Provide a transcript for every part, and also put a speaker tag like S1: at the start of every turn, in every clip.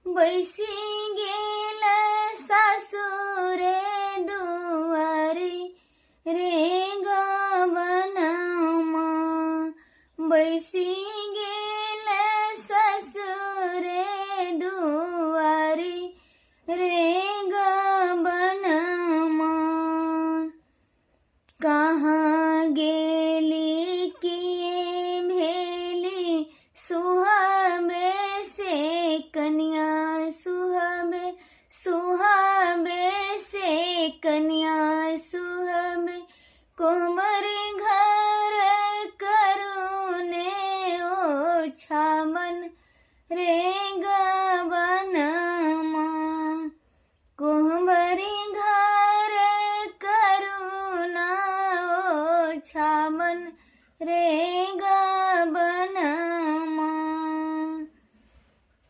S1: बैसी गेल सासुरे दुआरी रे गबनमा बैसी गेल ससुरे दुआरी रे गबनमा कहाँ गेली किए भेली सुहाबे से कन्या सुहाबे सुहाबे से कन्या सुहाबे कोमरी घर करुने ओछा मन रे गबनमा कोहबरी घर करुणा ओछा मन रे गबनमा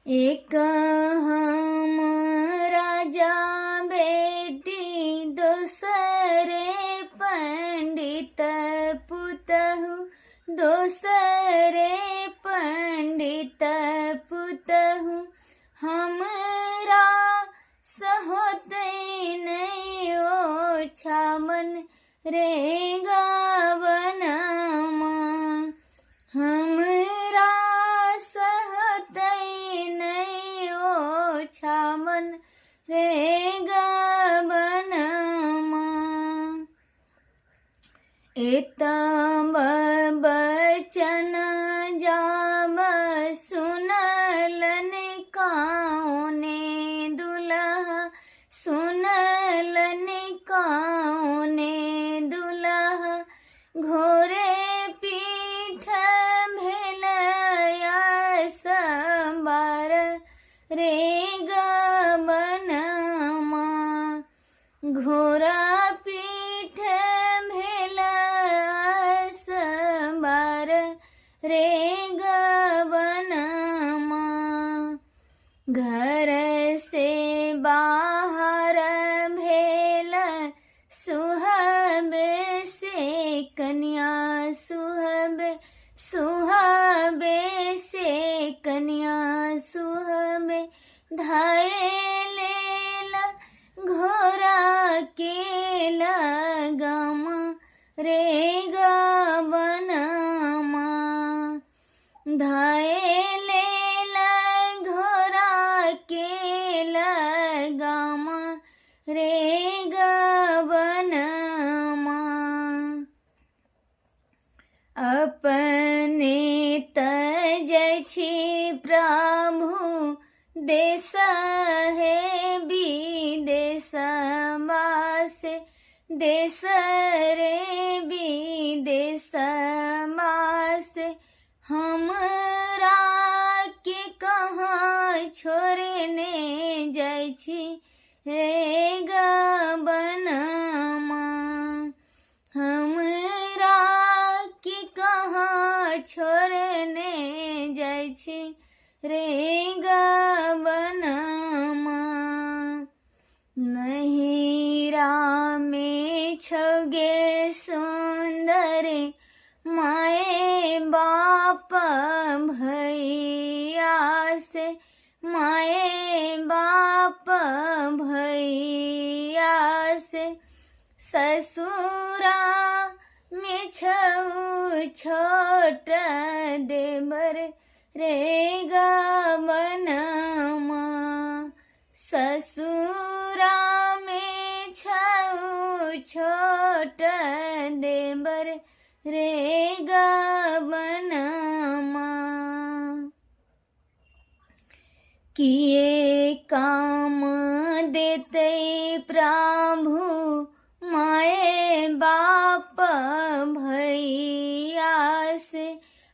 S1: एक हम राजा बेटी दोसरे पंडित पुतहु दोसरे पंडित पुतहु हमरा सहोते नहीं ओछा मन रे गबनमा हमरा सहते नहीं ओछा मन रे गबनमा एतम बचन जाम सुनलन काउने दुल्हा सुनलन काउने दुल्हा घोरे पीठ भेलया संबार रे गबनमा घोरा पीठ भेलया संबार रे गबनमा घर से बाहर भेल सुहाबे से कन्या सुहाबे सुहाबे से कन्या सुहाबे धाये लेला घोड़ा के लगाम रे गबनमा धाये लेला घोड़ा के लगाम रे गबनमा अपने तजै छी प्रभु देश है विदेश मासे देश रे विदेश मासे हमरा के कहाँ छोड़ने जाइ छी रे गबनमा हमरा के कहाँ छोड़ने जाइ छी रे गबनमा नहिरा में छगे सुंदर माए बाप भैया से माए बाप भैया से ससुरा में छऊ छोट देवर रे गबनमा ससुरा में छऊ छोट देवर रे गबनमा किए काम देते प्रभु माए बाप भैया से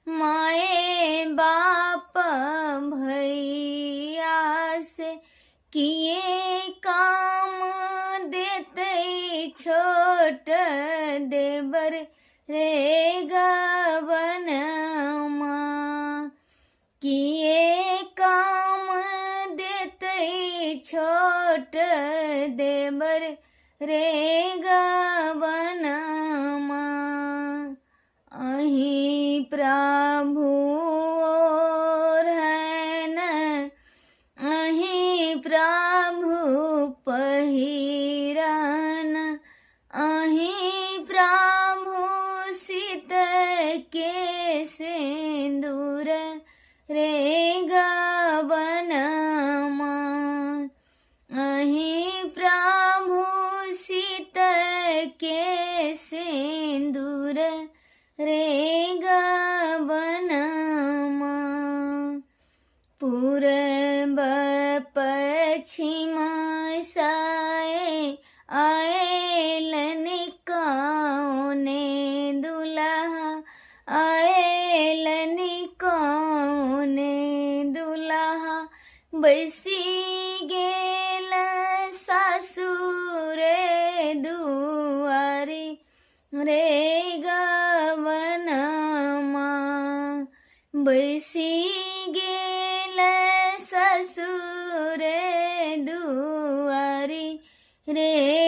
S1: माए बाप भैया से किए काम देते छोट देवर रे गबनमा किए काम देते छोट देवर रे गबनमा अहि प्रभु અહીં પ્રભુ पहिरन અહીં પ્રભુ સીત કે સિંદૂર રે ગવનમાં અહીં પ્રભુ સીત કે સિંદૂર રે ગવનમાં પૂરબ પશ્ચિમ સાએ આયેલ નિકોને દુલ્હા આયેલ નિકોને દુલ્હા બેસી ગેલ સાસુરે દુઆરી રે ગવનમાં બેસી ગેલ સસુરે દુઆરી રે